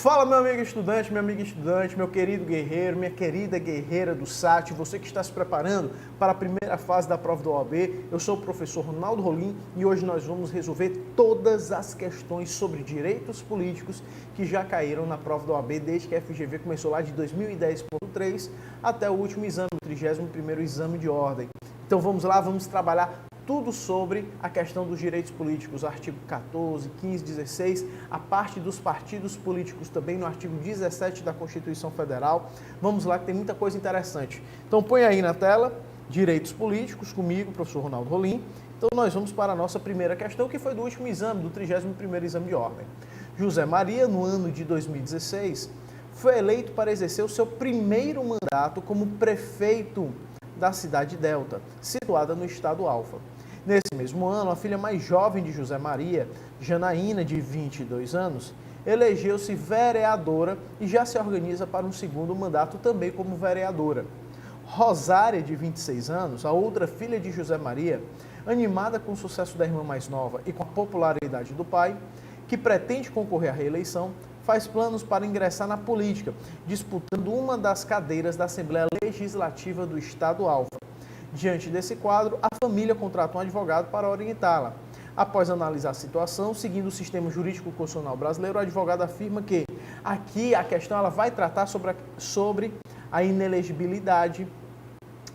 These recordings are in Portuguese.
Fala, meu amigo estudante, minha amiga estudante, meu querido guerreiro, minha querida guerreira do SAT, você que está se preparando para a primeira fase da prova do OAB. Eu sou o professor Ronaldo Rolim e hoje nós vamos resolver todas as questões sobre direitos políticos que já caíram na prova do OAB desde que a FGV começou lá de 2010.3 até o último exame, o 31º exame de ordem. Então vamos lá, vamos trabalhar tudo sobre a questão dos direitos políticos, artigo 14, 15, 16, a parte dos partidos políticos também no artigo 17 da Constituição Federal. Vamos lá que tem muita coisa interessante. Então põe aí na tela, direitos políticos, comigo, professor Ronaldo Rolim. Então nós vamos para a nossa primeira questão, que foi do último exame, do 31º exame de ordem. José Maria, no ano de 2016, foi eleito para exercer o seu primeiro mandato como prefeito da cidade de Delta, situada no estado Alfa. Nesse mesmo ano, a filha mais jovem de José Maria, Janaína, de 22 anos, elegeu-se vereadora e já se organiza para um segundo mandato também como vereadora. Rosária, de 26 anos, a outra filha de José Maria, animada com o sucesso da irmã mais nova e com a popularidade do pai, que pretende concorrer à reeleição, faz planos para ingressar na política, disputando uma das cadeiras da Assembleia Legislativa do estado Alfa. Diante desse quadro, a família contratou um advogado para orientá-la. Após analisar a situação, seguindo o sistema jurídico constitucional brasileiro, o advogado afirma que aqui a questão ela vai tratar sobre a inelegibilidade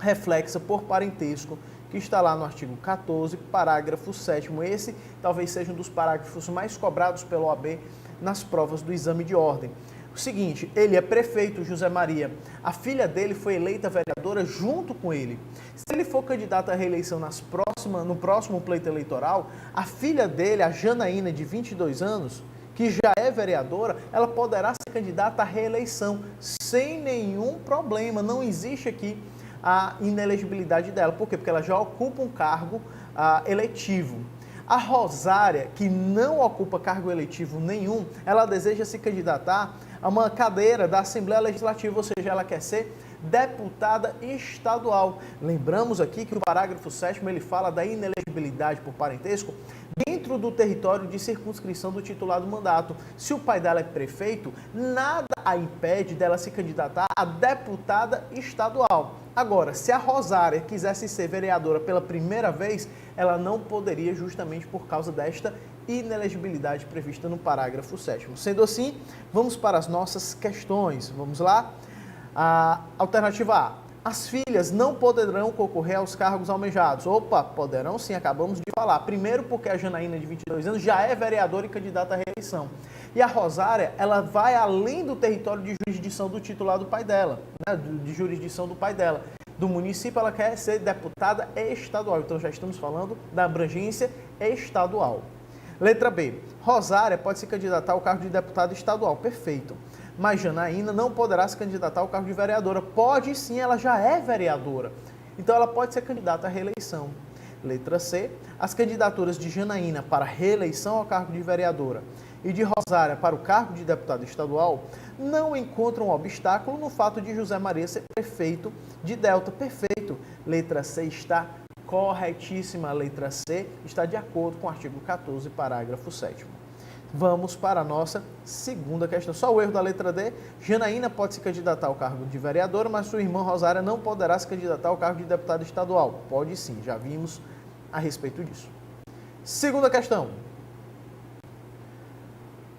reflexa por parentesco, que está lá no artigo 14, parágrafo 7º. Esse talvez seja um dos parágrafos mais cobrados pelo OAB nas provas do exame de ordem. O seguinte, ele é prefeito, José Maria, a filha dele foi eleita vereadora junto com ele. Se ele for candidato à reeleição no próximo pleito eleitoral, a filha dele, a Janaína, de 22 anos, que já é vereadora, ela poderá ser candidata à reeleição sem nenhum problema. Não existe aqui a inelegibilidade dela. Por quê? Porque ela já ocupa um cargo eletivo. A Rosária, que não ocupa cargo eletivo nenhum, ela deseja se candidatar a uma cadeira da Assembleia Legislativa, ou seja, ela quer ser deputada estadual. Lembramos aqui que o parágrafo 7º ele fala da inelegibilidade por parentesco dentro do território de circunscrição do titular do mandato. Se o pai dela é prefeito, nada a impede dela se candidatar a deputada estadual. Agora, se a Rosária quisesse ser vereadora pela primeira vez, ela não poderia justamente por causa desta inelegibilidade prevista no parágrafo 7º. Sendo assim, vamos para as nossas questões. Vamos lá? A alternativa A. As filhas não poderão concorrer aos cargos almejados. Opa, poderão sim, acabamos de falar. Primeiro porque a Janaína, de 22 anos, já é vereadora e candidata à reeleição. E a Rosária, ela vai além do território de jurisdição do titular do pai dela, né, de jurisdição do pai dela. Do município, ela quer ser deputada estadual. Então, já estamos falando da abrangência estadual. Letra B. Rosária pode se candidatar ao cargo de deputada estadual. Perfeito. Mas Janaína não poderá se candidatar ao cargo de vereadora. Pode sim, ela já é vereadora. Então, ela pode ser candidata à reeleição. Letra C. As candidaturas de Janaína para reeleição ao cargo de vereadora e de Rosária para o cargo de deputada estadual não encontram obstáculo no fato de José Maria ser prefeito de Delta. Perfeito. Letra C está corretíssima. A letra C está de acordo com o artigo 14, parágrafo 7º. Vamos para a nossa segunda questão. Só o erro da letra D. Janaína pode se candidatar ao cargo de vereadora, mas sua irmã Rosária não poderá se candidatar ao cargo de deputada estadual. Pode sim, já vimos a respeito disso. Segunda questão.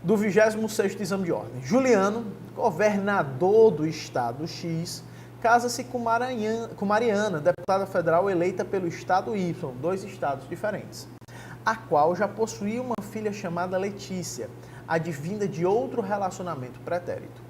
Do 26º exame de ordem. Juliano, governador do estado X, casa-se com Mariana, deputada federal eleita pelo estado Y, dois estados diferentes, a qual já possuía uma filha chamada Letícia, advinda de outro relacionamento pretérito.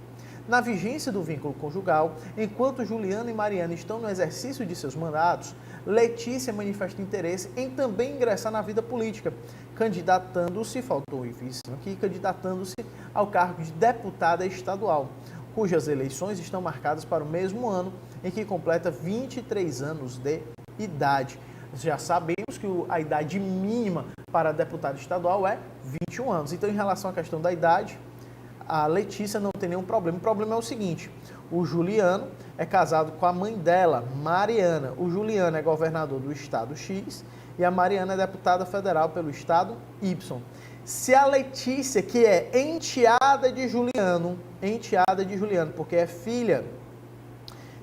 Na vigência do vínculo conjugal, enquanto Juliano e Mariana estão no exercício de seus mandatos, Letícia manifesta interesse em também ingressar na vida política, candidatando-se, faltou o início aqui, candidatando-se ao cargo de deputada estadual, cujas eleições estão marcadas para o mesmo ano em que completa 23 anos de idade. Já sabemos que a idade mínima para deputado estadual é 21 anos. Então, em relação à questão da idade, a Letícia não tem nenhum problema. O problema é o seguinte, o Juliano é casado com a mãe dela, Mariana. O Juliano é governador do estado X e a Mariana é deputada federal pelo estado Y. Se a Letícia, que é enteada de Juliano, porque é filha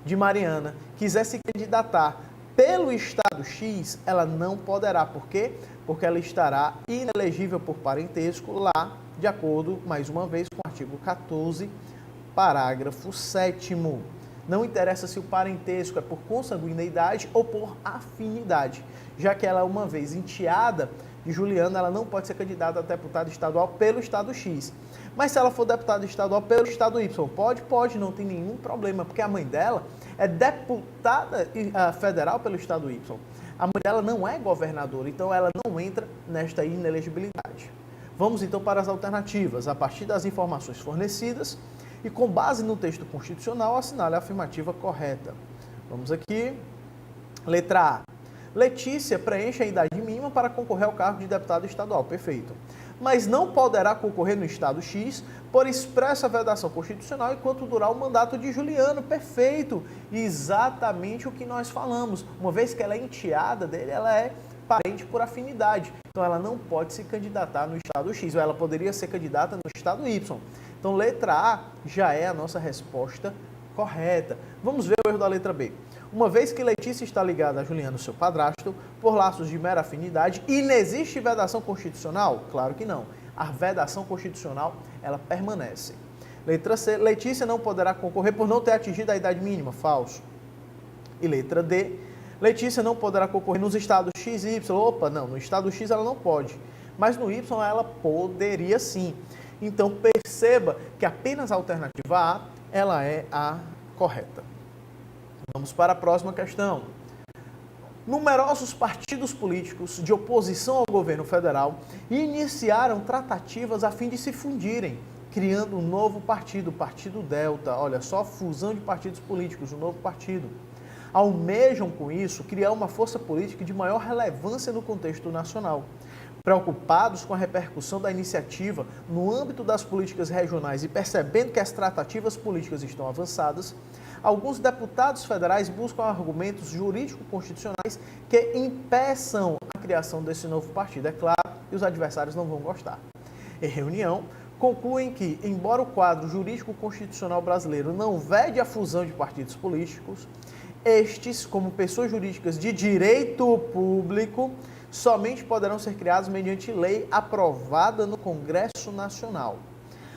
de Mariana, quiser se candidatar pelo estado X, ela não poderá. Por quê? Porque ela estará inelegível por parentesco lá, de acordo, mais uma vez, com o artigo 14, parágrafo 7º. Não interessa se o parentesco é por consanguineidade ou por afinidade, já que ela, uma vez enteada de Juliano, ela não pode ser candidata a deputada estadual pelo estado X. Mas se ela for deputada estadual pelo estado Y, pode, não tem nenhum problema, porque a mãe dela é deputada federal pelo estado Y. A mãe dela não é governadora, então ela não entra nesta inelegibilidade. Vamos então para as alternativas. A partir das informações fornecidas e com base no texto constitucional, assinale a afirmativa correta. Vamos aqui. Letra A. Letícia preenche a idade mínima para concorrer ao cargo de deputado estadual. Perfeito. Mas não poderá concorrer no estado X por expressa vedação constitucional enquanto durar o mandato de Juliano. Perfeito. Exatamente o que nós falamos. Uma vez que ela é enteada dele, ela é parente por afinidade. Então ela não pode se candidatar no estado X, ou ela poderia ser candidata no estado Y. Então letra A já é a nossa resposta correta. Vamos ver o erro da letra B. Uma vez que Letícia está ligada a Juliano, seu padrasto, por laços de mera afinidade, e não existe vedação constitucional? Claro que não. A vedação constitucional, ela permanece. Letra C. Letícia não poderá concorrer por não ter atingido a idade mínima? Falso. E letra D. Letícia não poderá concorrer nos estados X e Y. Opa, não. No estado X ela não pode. Mas no Y ela poderia sim. Então perceba que apenas a alternativa A, ela é a correta. Vamos para a próxima questão. Numerosos partidos políticos de oposição ao governo federal iniciaram tratativas a fim de se fundirem, criando um novo partido, o Partido Delta. Olha só, fusão de partidos políticos, um novo partido. Almejam com isso criar uma força política de maior relevância no contexto nacional. Preocupados com a repercussão da iniciativa no âmbito das políticas regionais e percebendo que as tratativas políticas estão avançadas, alguns deputados federais buscam argumentos jurídico-constitucionais que impeçam a criação desse novo partido. É claro que os adversários não vão gostar. Em reunião, concluem que, embora o quadro jurídico-constitucional brasileiro não vede a fusão de partidos políticos, estes, como pessoas jurídicas de direito público, somente poderão ser criados mediante lei aprovada no Congresso Nacional.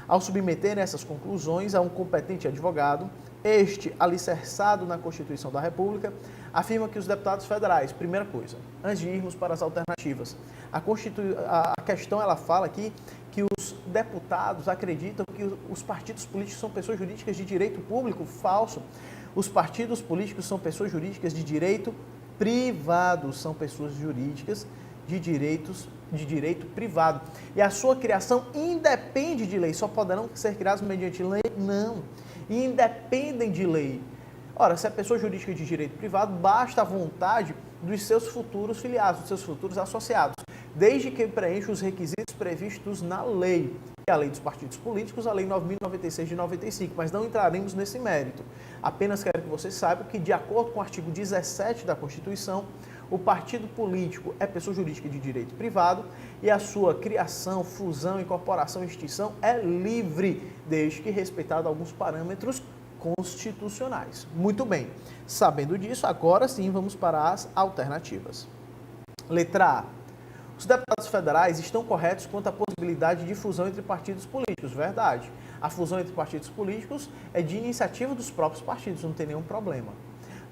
Ao submeter essas conclusões a um competente advogado, este, alicerçado na Constituição da República, afirma que os deputados federais, primeira coisa, antes de irmos para as alternativas, a questão ela fala aqui que os deputados acreditam que os partidos políticos são pessoas jurídicas de direito público. Falso. Os partidos políticos são pessoas jurídicas de direito privado, são pessoas jurídicas de direito privado. E a sua criação independe de lei, só poderão ser criados mediante lei? Não. Independem de lei. Ora, se é pessoa jurídica de direito privado, basta a vontade dos seus futuros filiados, dos seus futuros associados, desde que preencha os requisitos previstos na lei, que é a lei dos partidos políticos, a lei 9.096 de 95, mas não entraremos nesse mérito. Apenas quero que vocês saibam que, de acordo com o artigo 17 da Constituição, o partido político é pessoa jurídica de direito privado e a sua criação, fusão, incorporação e extinção é livre, desde que respeitado alguns parâmetros constitucionais. Muito bem, sabendo disso, agora sim vamos para as alternativas. Letra A. Os deputados federais estão corretos quanto à possibilidade de fusão entre partidos políticos. Verdade. A fusão entre partidos políticos é de iniciativa dos próprios partidos, não tem nenhum problema.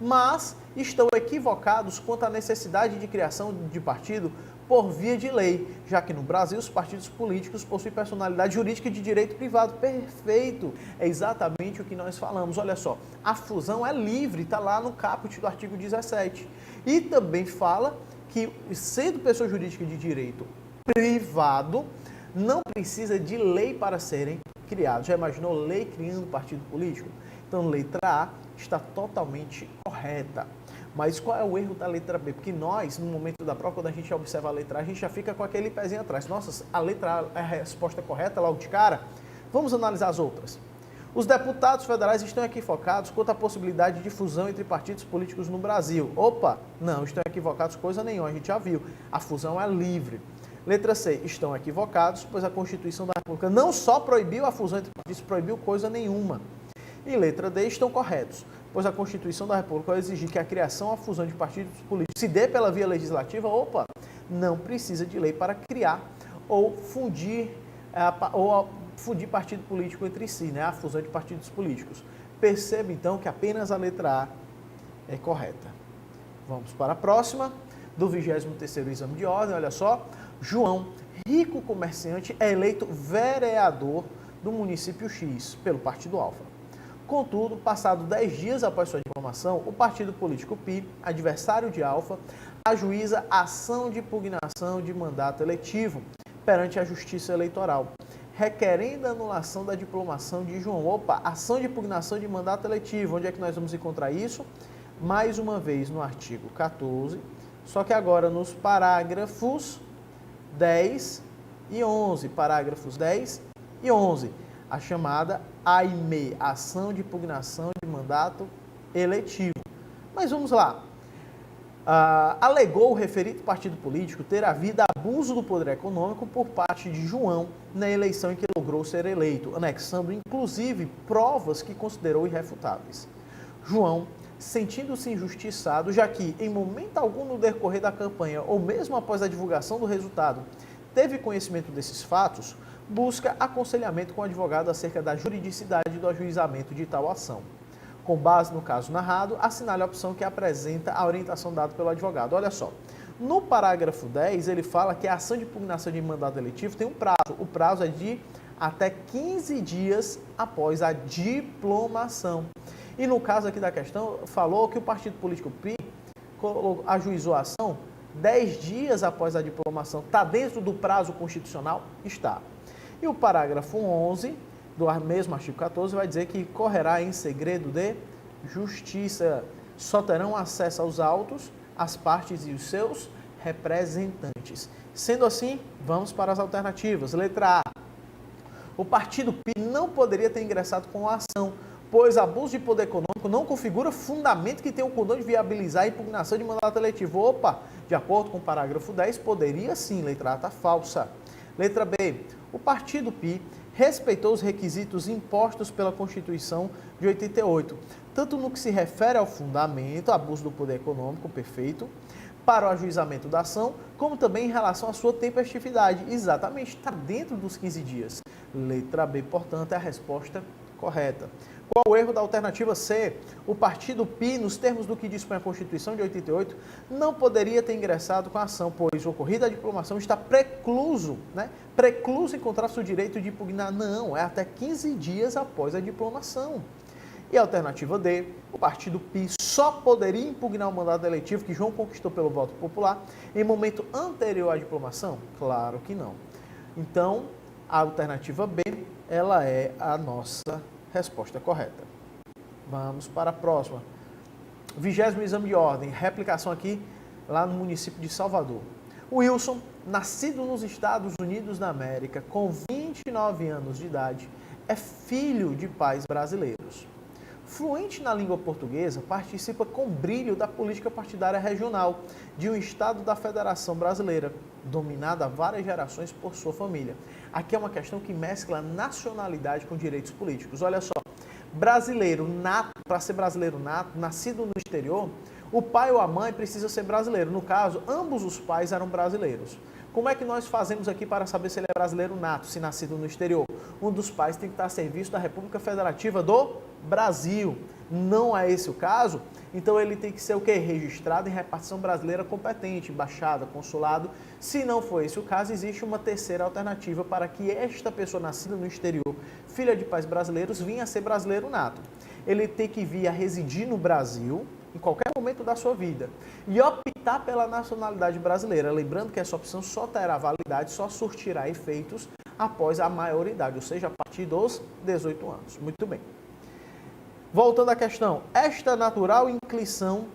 Mas estão equivocados quanto à necessidade de criação de partido por via de lei, já que no Brasil os partidos políticos possuem personalidade jurídica de direito privado. Perfeito! É exatamente o que nós falamos. Olha só, a fusão é livre, está lá no caput do artigo 17. E também fala que, sendo pessoa jurídica de direito privado, não precisa de lei para serem criados. Já imaginou lei criando partido político? Então, letra A está totalmente correta. Mas qual é o erro da letra B? Porque nós, no momento da prova, quando a gente observa a letra A, a gente já fica com aquele pezinho atrás. Nossa, a letra A é a resposta correta logo de cara? Vamos analisar as outras. Os deputados federais estão equivocados quanto à possibilidade de fusão entre partidos políticos no Brasil. Opa, não, estão equivocados coisa nenhuma, a gente já viu. A fusão é livre. Letra C, estão equivocados, pois a Constituição da República não só proibiu a fusão entre partidos, proibiu coisa nenhuma. E letra D, estão corretos, pois a Constituição da República, ao exigir que a criação ou a fusão de partidos políticos se dê pela via legislativa, não precisa de lei para criar ou fundir partido político entre si, né? A fusão de partidos políticos. Perceba, então, que apenas a letra A é correta. Vamos para a próxima, do 23º exame de ordem, olha só. João, rico comerciante, é eleito vereador do município X pelo Partido Alfa. Contudo, passado 10 dias após sua diplomação, o partido político Pi, adversário de Alfa, ajuiza ação de impugnação de mandato eletivo perante a Justiça Eleitoral, requerendo a anulação da diplomação de João. Ação de impugnação de mandato eletivo. Onde é que nós vamos encontrar isso? Mais uma vez no artigo 14, só que agora nos parágrafos 10 e 11. Parágrafos 10 e 11. A chamada AIME, ação de impugnação de mandato eletivo. Mas vamos lá. Alegou o referido partido político ter havido abuso do poder econômico por parte de João na eleição em que logrou ser eleito, anexando inclusive provas que considerou irrefutáveis. João, sentindo-se injustiçado, já que em momento algum no decorrer da campanha ou mesmo após a divulgação do resultado teve conhecimento desses fatos, busca aconselhamento com o advogado acerca da juridicidade do ajuizamento de tal ação. Com base no caso narrado, assinale a opção que apresenta a orientação dada pelo advogado. Olha só, no parágrafo 10, ele fala que a ação de impugnação de mandato eletivo tem um prazo. O prazo é de até 15 dias após a diplomação. E no caso aqui da questão, falou que o partido político PRI ajuizou a ação 10 dias após a diplomação. Está dentro do prazo constitucional? Está. E o parágrafo 11 do mesmo artigo 14 vai dizer que correrá em segredo de justiça. Só terão acesso aos autos as partes e os seus representantes. Sendo assim, vamos para as alternativas. Letra A. O partido Pi não poderia ter ingressado com a ação, pois abuso de poder econômico não configura fundamento que tenha o condão de viabilizar a impugnação de mandato eletivo. De acordo com o parágrafo 10, poderia sim. Letra A está falsa. Letra B. O partido Pi respeitou os requisitos impostos pela Constituição de 88, tanto no que se refere ao fundamento, abuso do poder econômico, perfeito, para o ajuizamento da ação, como também em relação à sua tempestividade. Exatamente, está dentro dos 15 dias. Letra B, portanto, é a resposta correta. Qual o erro da alternativa C? O partido Pi, nos termos do que dispõe a Constituição de 88, não poderia ter ingressado com a ação, pois ocorrida a diplomação está precluso, Precluso encontrar-se o direito de impugnar. Não, é até 15 dias após a diplomação. E a alternativa D, o partido Pi só poderia impugnar o mandato eletivo que João conquistou pelo voto popular em momento anterior à diplomação? Claro que não. Então, a alternativa B, ela é a nossa resposta correta. Vamos para a próxima. 20º exame de ordem, replicação aqui lá no município de Salvador. Wilson, nascido nos Estados Unidos da América, com 29 anos de idade, é filho de pais brasileiros. Fluente na língua portuguesa, participa com brilho da política partidária regional de um estado da Federação Brasileira, dominada há várias gerações por sua família. Aqui é uma questão que mescla nacionalidade com direitos políticos. Olha só, brasileiro nato, para ser brasileiro nato, nascido no exterior, o pai ou a mãe precisa ser brasileiro. No caso, ambos os pais eram brasileiros. Como é que nós fazemos aqui para saber se ele é brasileiro nato, se nascido no exterior? Um dos pais tem que estar a serviço da República Federativa do Brasil. Não é esse o caso? Então ele tem que ser o quê? Registrado em repartição brasileira competente, embaixada, consulado. Se não for esse o caso, existe uma terceira alternativa para que esta pessoa nascida no exterior, filha de pais brasileiros, venha a ser brasileiro nato. Ele tem que vir a residir no Brasil em qualquer momento da sua vida e optar pela nacionalidade brasileira. Lembrando que essa opção só terá validade, só surtirá efeitos após a maioridade, ou seja, a partir dos 18 anos. Muito bem. Voltando à questão, esta natural inclinação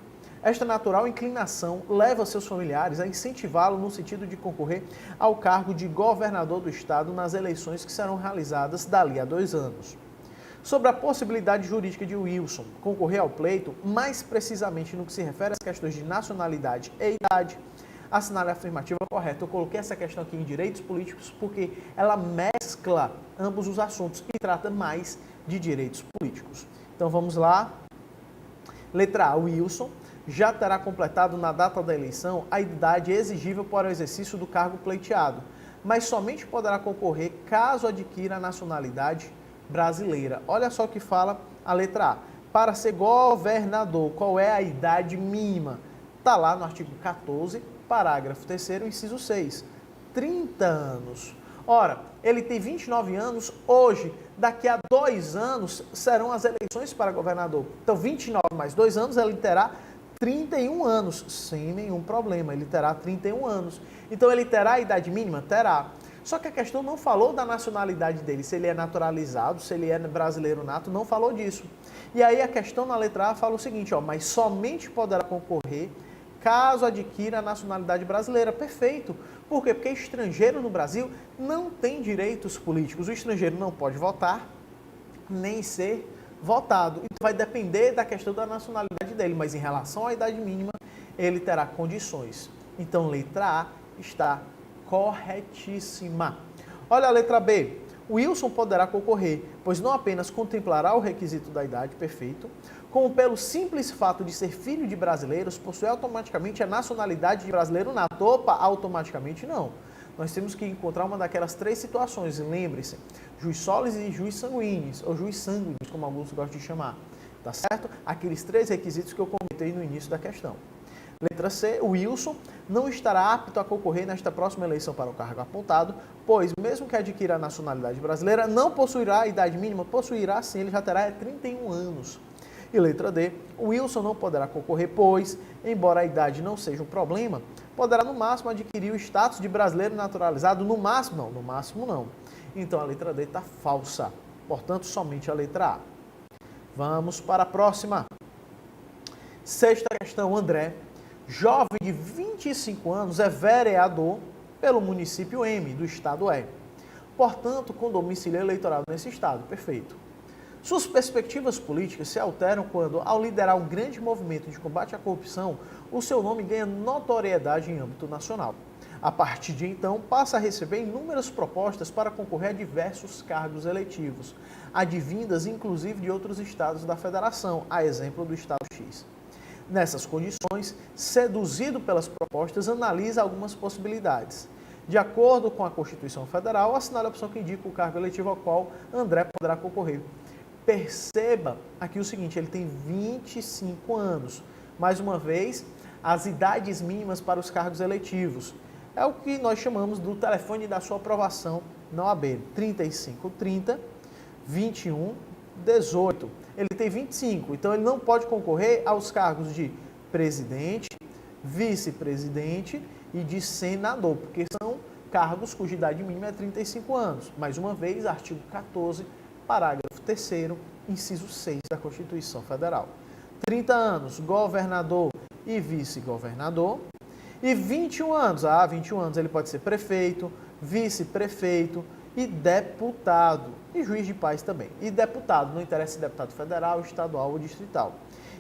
leva seus familiares a incentivá-lo no sentido de concorrer ao cargo de governador do estado nas eleições que serão realizadas dali a 2 anos. Sobre a possibilidade jurídica de Wilson concorrer ao pleito, mais precisamente no que se refere às questões de nacionalidade e idade, Assinale a afirmativa correta. Eu coloquei essa questão aqui em direitos políticos porque ela mescla ambos os assuntos e trata mais de direitos políticos. Então vamos lá. Letra A, Wilson já terá completado na data da eleição a idade exigível para o exercício do cargo pleiteado, mas somente poderá concorrer caso adquira a nacionalidade brasileira. Olha só o que fala a letra A. Para ser governador, qual é a idade mínima? Está lá no artigo 14, parágrafo 3º, inciso 6. 30 anos. Ora, ele tem 29 anos hoje, daqui a 2 anos serão as eleições para governador. Então, 29 mais 2 anos, ele terá 31 anos, sem nenhum problema, ele terá 31 anos. Então, ele terá a idade mínima? Terá. Só que a questão não falou da nacionalidade dele, se ele é naturalizado, se ele é brasileiro nato, não falou disso. E aí a questão na letra A fala o seguinte, ó, mas somente poderá concorrer caso adquira a nacionalidade brasileira. Perfeito. Por quê? Porque estrangeiro no Brasil não tem direitos políticos. O estrangeiro não pode votar, nem ser votado. Então vai depender da questão da nacionalidade dele, mas em relação à idade mínima, ele terá condições. Então, letra A está corretíssima. Olha a letra B. Wilson poderá concorrer, pois não apenas contemplará o requisito da idade, perfeito, como pelo simples fato de ser filho de brasileiros, possui automaticamente a nacionalidade de brasileiro nato. Opa, automaticamente não. Nós temos que encontrar uma daquelas 3 situações, lembre-se, juiz solis e juiz sanguíneos, ou juiz sanguíneos, como alguns gostam de chamar, tá certo? Aqueles 3 requisitos que eu comentei no início da questão. Letra C, o Wilson não estará apto a concorrer nesta próxima eleição para o cargo apontado, pois, mesmo que adquira a nacionalidade brasileira, não possuirá a idade mínima, possuirá sim, ele já terá 31 anos. E letra D, o Wilson não poderá concorrer, pois, embora a idade não seja um problema, poderá no máximo adquirir o status de brasileiro naturalizado, no máximo não. Então a letra D está falsa, portanto, somente a letra A. Vamos para a próxima. 6ª questão, André. Jovem de 25 anos é vereador pelo município M, do estado E. Portanto, com domicílio eleitoral nesse estado. Perfeito. Suas perspectivas políticas se alteram quando, ao liderar um grande movimento de combate à corrupção, o seu nome ganha notoriedade em âmbito nacional. A partir de então, passa a receber inúmeras propostas para concorrer a diversos cargos eletivos, advindas inclusive de outros estados da federação, a exemplo do estado X. Nessas condições, seduzido pelas propostas, analisa algumas possibilidades. De acordo com a Constituição Federal, assinale a opção que indica o cargo eletivo ao qual André poderá concorrer. Perceba aqui o seguinte, ele tem 25 anos. Mais uma vez, as idades mínimas para os cargos eletivos. É o que nós chamamos do telefone da sua aprovação na OAB. 3530, 21, 18. Ele tem 25, então ele não pode concorrer aos cargos de presidente, vice-presidente e de senador, porque são cargos cuja idade mínima é 35 anos. Mais uma vez, artigo 14, parágrafo 3º, inciso 6 da Constituição Federal. 30 anos, governador e vice-governador. E 21 anos, 21 anos ele pode ser prefeito, vice-prefeito e deputado. E juiz de paz também. E deputado, não interessa se deputado federal, estadual ou distrital.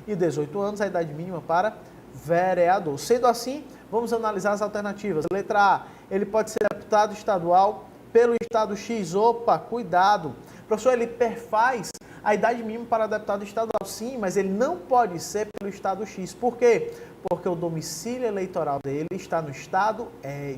E 18 anos, a idade mínima para vereador. Sendo assim, vamos analisar as alternativas. Letra A, ele pode ser deputado estadual pelo estado X. Opa, cuidado. Professor, ele perfaz a idade mínima para deputado estadual. Sim, mas ele não pode ser pelo estado X. Por quê? Porque o domicílio eleitoral dele está no estado E.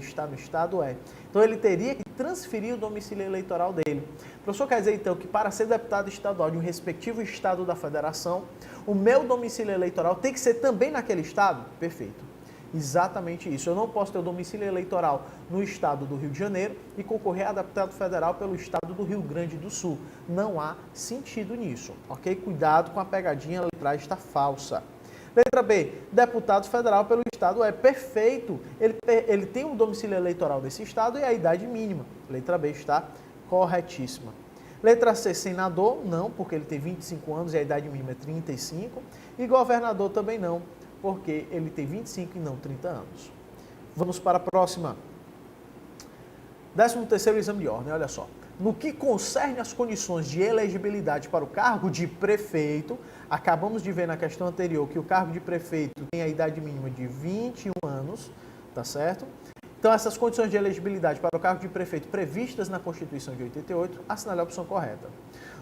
Então, ele teria que transferir o domicílio eleitoral dele. O professor quer dizer, então, que para ser deputado estadual de um respectivo estado da federação, o meu domicílio eleitoral tem que ser também naquele estado? Perfeito. Exatamente isso. Eu não posso ter o domicílio eleitoral no estado do Rio de Janeiro e concorrer a deputado federal pelo estado do Rio Grande do Sul. Não há sentido nisso, ok? Cuidado com a pegadinha, a letra A está falsa. Letra B, deputado federal pelo estado é perfeito. Ele tem um domicílio eleitoral nesse estado e a idade mínima. Letra B está corretíssima. Letra C, senador, não, porque ele tem 25 anos e a idade mínima é 35. E governador também não, porque ele tem 25 e não 30 anos. Vamos para a próxima. 13º exame de ordem, olha só. No que concerne às condições de elegibilidade para o cargo de prefeito, acabamos de ver na questão anterior que o cargo de prefeito tem a idade mínima de 21 anos, tá certo? Então, essas condições de elegibilidade para o cargo de prefeito previstas na Constituição de 88, assinale a opção correta.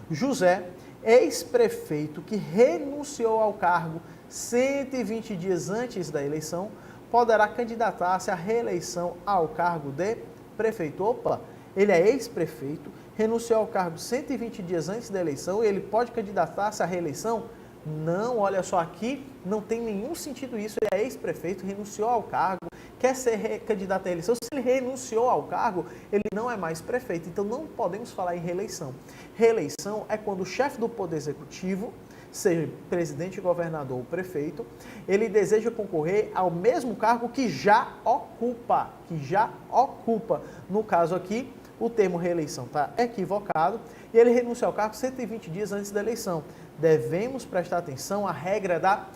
José, ex-prefeito que renunciou ao cargo 120 dias antes da eleição, poderá candidatar-se à reeleição ao cargo de prefeito. Opa, ele é ex-prefeito, renunciou ao cargo 120 dias antes da eleição e ele pode candidatar-se à reeleição? Não, olha só, aqui não tem nenhum sentido isso. Ele é ex-prefeito, renunciou ao cargo, quer ser candidato à eleição. Se ele renunciou ao cargo, ele não é mais prefeito. Então não podemos falar em reeleição. Reeleição é quando o chefe do Poder Executivo, seja presidente, governador ou prefeito, ele deseja concorrer ao mesmo cargo que já ocupa. No caso aqui, o termo reeleição está equivocado e ele renuncia ao cargo 120 dias antes da eleição. Devemos prestar atenção à regra da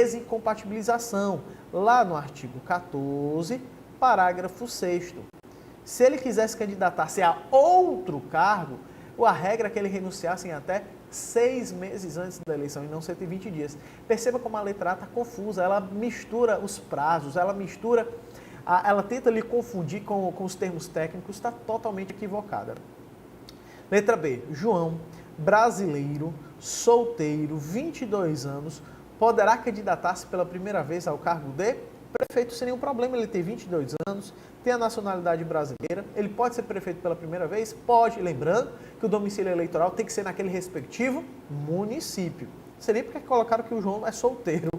desincompatibilização, lá no artigo 14, parágrafo 6º. Se ele quisesse candidatar-se a outro cargo, a regra é que ele renunciasse em até 6 meses antes da eleição e não 120 dias. Perceba como a letra A está confusa, ela mistura os prazos, ela tenta lhe confundir com os termos técnicos, está totalmente equivocada. Letra B, João, brasileiro, solteiro, 22 anos, poderá candidatar-se pela primeira vez ao cargo de prefeito sem nenhum problema. Ele tem 22 anos, tem a nacionalidade brasileira, ele pode ser prefeito pela primeira vez? Pode, lembrando que o domicílio eleitoral tem que ser naquele respectivo município. Não sei nem porque colocaram que o João é solteiro,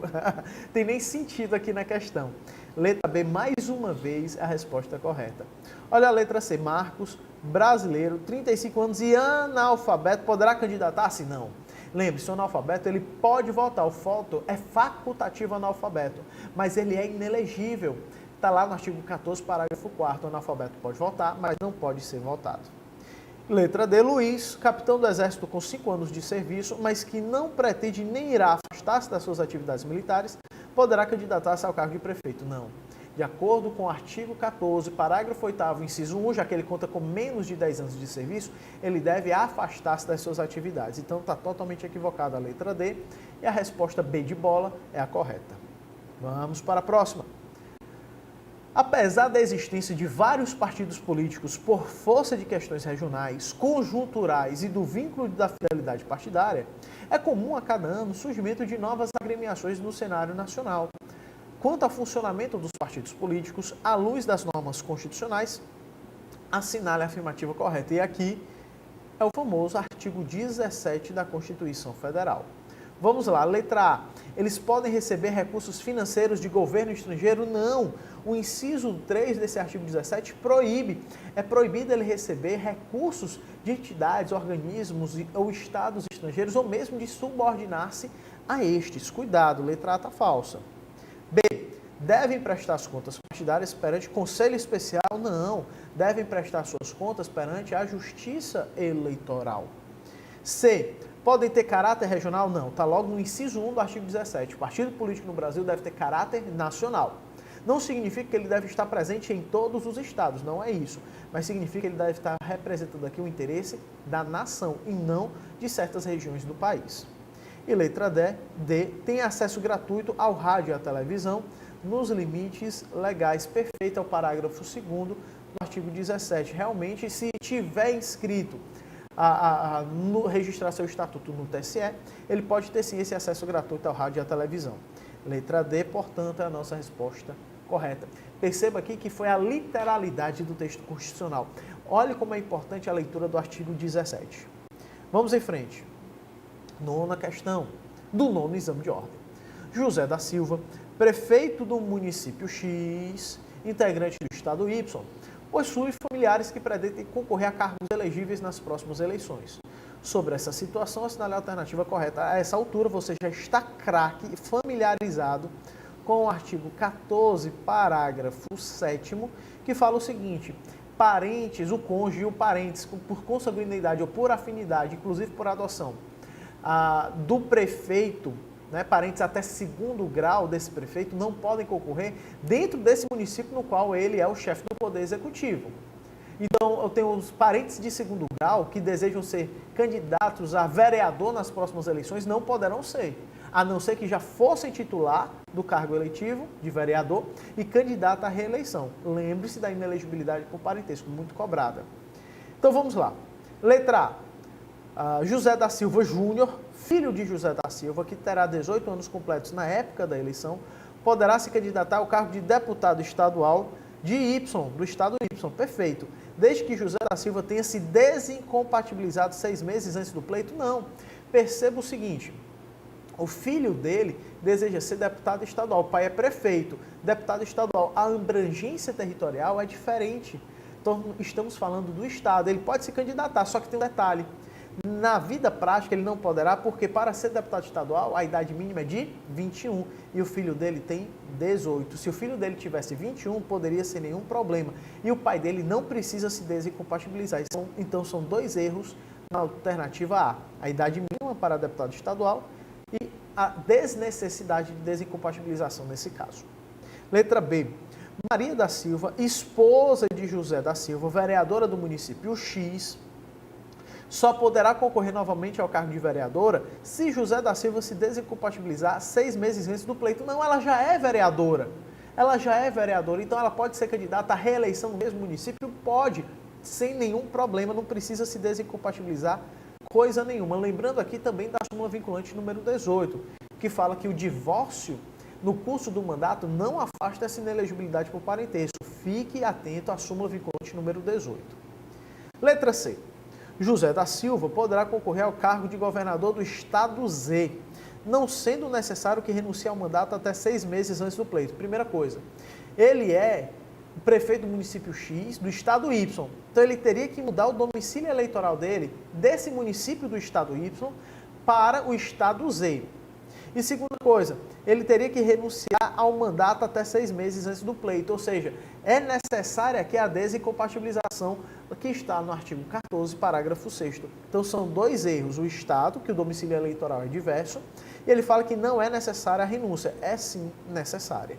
tem nem sentido aqui na questão. Letra B, mais uma vez, a resposta correta. Olha a letra C, Marcos, brasileiro, 35 anos e analfabeto, poderá candidatar-se? Não. Lembre-se, o analfabeto ele pode votar, o voto é facultativo analfabeto, mas ele é inelegível. Está lá no artigo 14, parágrafo 4º, o analfabeto pode votar, mas não pode ser votado. Letra D, Luiz, capitão do Exército com 5 anos de serviço, mas que não pretende nem irá afastar-se das suas atividades militares, poderá candidatar-se ao cargo de prefeito? Não. De acordo com o artigo 14, parágrafo 8º, inciso 1, já que ele conta com menos de 10 anos de serviço, ele deve afastar-se das suas atividades. Então está totalmente equivocada a letra D e a resposta B de bola é a correta. Vamos para a próxima. Apesar da existência de vários partidos políticos por força de questões regionais, conjunturais e do vínculo da fidelidade partidária, é comum a cada ano o surgimento de novas agremiações no cenário nacional. Quanto ao funcionamento dos partidos políticos, à luz das normas constitucionais, assinale a afirmativa correta. E aqui é o famoso artigo 17 da Constituição Federal. Vamos lá, letra A. Eles podem receber recursos financeiros de governo estrangeiro? Não. O inciso 3 desse artigo 17 proíbe. É proibido ele receber recursos de entidades, organismos ou estados estrangeiros, ou mesmo de subordinar-se a estes. Cuidado, letra A está falsa. B. Devem prestar as contas partidárias perante Conselho Especial? Não. Devem prestar suas contas perante a Justiça Eleitoral. C. Podem ter caráter regional? Não. Está logo no inciso 1 do artigo 17. O partido político no Brasil deve ter caráter nacional. Não significa que ele deve estar presente em todos os estados, não é isso. Mas significa que ele deve estar representando aqui o interesse da nação e não de certas regiões do país. E letra D, tem acesso gratuito ao rádio e à televisão nos limites legais. Perfeito, é o parágrafo 2º do artigo 17. Realmente, se tiver inscrito registrar seu estatuto no TSE, ele pode ter sim esse acesso gratuito ao rádio e à televisão. Letra D, portanto, é a nossa resposta correta. Perceba aqui que foi a literalidade do texto constitucional. Olhe como é importante a leitura do artigo 17. Vamos em frente. Nona questão do nono exame de ordem. José da Silva, prefeito do município X, integrante do estado Y, possui familiares que pretendem concorrer a cargos elegíveis nas próximas eleições. Sobre essa situação, assinale a alternativa correta. A essa altura, você já está craque e familiarizado com o artigo 14, parágrafo 7º, que fala o seguinte: parentes, o cônjuge e o parentes, por consanguinidade ou por afinidade, inclusive por adoção, do prefeito, né, parentes até 2º grau desse prefeito, não podem concorrer dentro desse município no qual ele é o chefe do Poder Executivo. Então, eu tenho os parentes de 2º grau que desejam ser candidatos a vereador nas próximas eleições, não poderão ser. a não ser que já fossem titular do cargo eletivo de vereador e candidato à reeleição. Lembre-se da inelegibilidade por parentesco, muito cobrada. Então vamos lá. Letra A. José da Silva Júnior, filho de José da Silva, que terá 18 anos completos na época da eleição, poderá se candidatar ao cargo de deputado estadual de Y, do estado Y. Perfeito. Desde que José da Silva tenha se desincompatibilizado 6 meses antes do pleito? Não. Perceba o seguinte, o filho dele deseja ser deputado estadual, o pai é prefeito. Deputado estadual, a abrangência territorial é diferente. Então, estamos falando do estado, ele pode se candidatar, só que tem um detalhe. Na vida prática, ele não poderá, porque para ser deputado estadual, a idade mínima é de 21 e o filho dele tem 18. Se o filho dele tivesse 21, poderia ser nenhum problema. E o pai dele não precisa se desincompatibilizar. Então, são 2 erros na alternativa A idade mínima para deputado estadual e a desnecessidade de desincompatibilização nesse caso. Letra B. Maria da Silva, esposa de José da Silva, vereadora do município X, só poderá concorrer novamente ao cargo de vereadora se José da Silva se desincompatibilizar 6 meses antes do pleito. Não, ela já é vereadora. Ela já é vereadora, então ela pode ser candidata à reeleição no mesmo município? Pode, sem nenhum problema, não precisa se desincompatibilizar coisa nenhuma. Lembrando aqui também da súmula vinculante número 18, que fala que o divórcio no curso do mandato não afasta essa inelegibilidade por parentesco. Fique atento à súmula vinculante número 18. Letra C. José da Silva poderá concorrer ao cargo de governador do estado Z, não sendo necessário que renuncie ao mandato até 6 meses antes do pleito. Primeira coisa, ele é o prefeito do município X, do estado Y. Então ele teria que mudar o domicílio eleitoral dele, desse município do estado Y, para o estado Z. E segunda coisa, ele teria que renunciar ao mandato até 6 meses antes do pleito, ou seja, é necessária aqui a desincompatibilização que está no artigo 14, parágrafo 6º. Então são 2 erros, o Estado, que o domicílio eleitoral é diverso, e ele fala que não é necessária a renúncia, é sim necessária.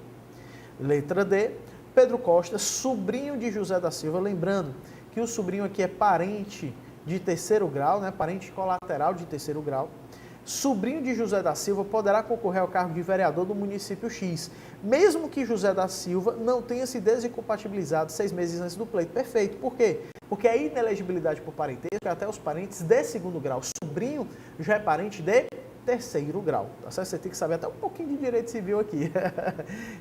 Letra D, Pedro Costa, sobrinho de José da Silva, lembrando que o sobrinho aqui é parente de 3º grau, né, parente colateral de 3º grau, sobrinho de José da Silva poderá concorrer ao cargo de vereador do município X, mesmo que José da Silva não tenha se desincompatibilizado 6 meses antes do pleito. Perfeito. Por quê? Porque a inelegibilidade por parentesco é até os parentes de 2º grau. Sobrinho já é parente de 3º grau. Tá certo? Você tem que saber até um pouquinho de direito civil aqui.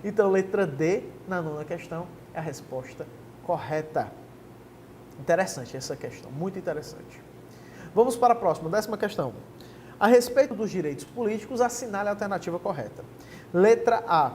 Então, letra D, na 9ª questão, é a resposta correta. Interessante essa questão, muito interessante. Vamos para a próxima, 10ª questão. A respeito dos direitos políticos, assinale a alternativa correta. Letra A.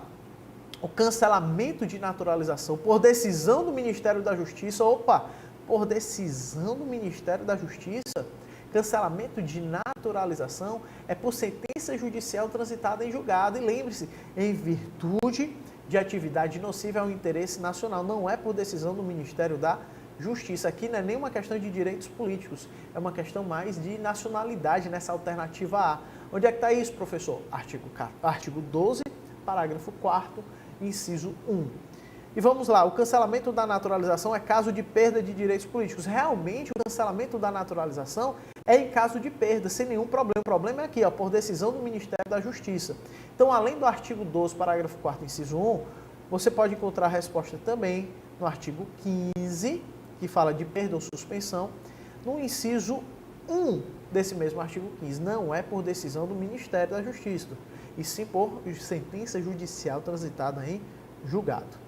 O cancelamento de naturalização por decisão do Ministério da Justiça. Opa! Por decisão do Ministério da Justiça? Cancelamento de naturalização é por sentença judicial transitada em julgado. E lembre-se, em virtude de atividade nociva ao interesse nacional. Não é por decisão do Ministério da Justiça. Aqui não é nem uma questão de direitos políticos, é uma questão mais de nacionalidade nessa alternativa A. Onde é que está isso, professor? Artigo 12, parágrafo 4º, inciso 1. E vamos lá, o cancelamento da naturalização é caso de perda de direitos políticos. Realmente, o cancelamento da naturalização é em caso de perda, sem nenhum problema. O problema é aqui, ó, por decisão do Ministério da Justiça. Então, além do artigo 12, parágrafo 4º, inciso 1, você pode encontrar a resposta também no artigo 15, que fala de perda ou suspensão, no inciso 1 desse mesmo artigo 15. Não é por decisão do Ministério da Justiça, e sim por sentença judicial transitada em julgado.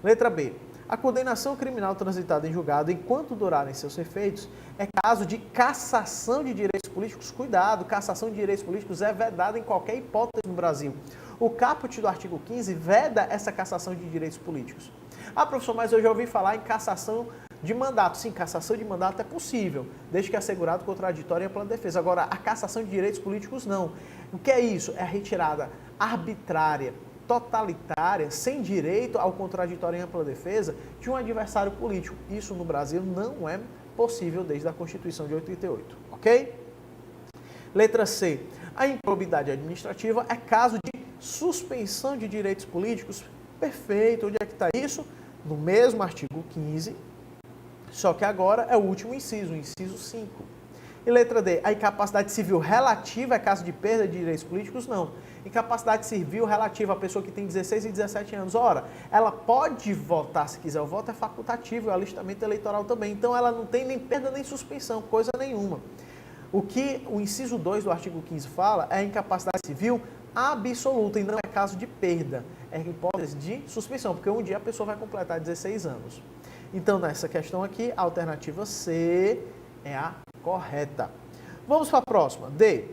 Letra B. A condenação criminal transitada em julgado, enquanto durarem seus efeitos, é caso de cassação de direitos políticos. Cuidado, cassação de direitos políticos é vedada em qualquer hipótese no Brasil. O caput do artigo 15 veda essa cassação de direitos políticos. Ah, professor, mas eu já ouvi falar em cassação de mandato. Sim, cassação de mandato é possível, desde que assegurado contraditório e ampla defesa. Agora, a cassação de direitos políticos, não. O que é isso? É a retirada arbitrária, totalitária, sem direito ao contraditório e ampla defesa de um adversário político. Isso no Brasil não é possível desde a Constituição de 88, ok? Letra C. A improbidade administrativa é caso de suspensão de direitos políticos. Perfeito. Onde é que está isso? No mesmo artigo 15, só que agora é o último inciso, o inciso 5. E letra D, a incapacidade civil relativa é caso de perda de direitos políticos? Não. Incapacidade civil relativa à pessoa que tem 16 e 17 anos. Ora, ela pode votar se quiser, o voto é facultativo, o alistamento eleitoral também. Então ela não tem nem perda nem suspensão, coisa nenhuma. O que o inciso 2 do artigo 15 fala é a incapacidade civil absoluta e não é caso de perda, é hipótese de suspensão, porque um dia a pessoa vai completar 16 anos. Então, nessa questão aqui, a alternativa C é a correta. Vamos para a próxima. D.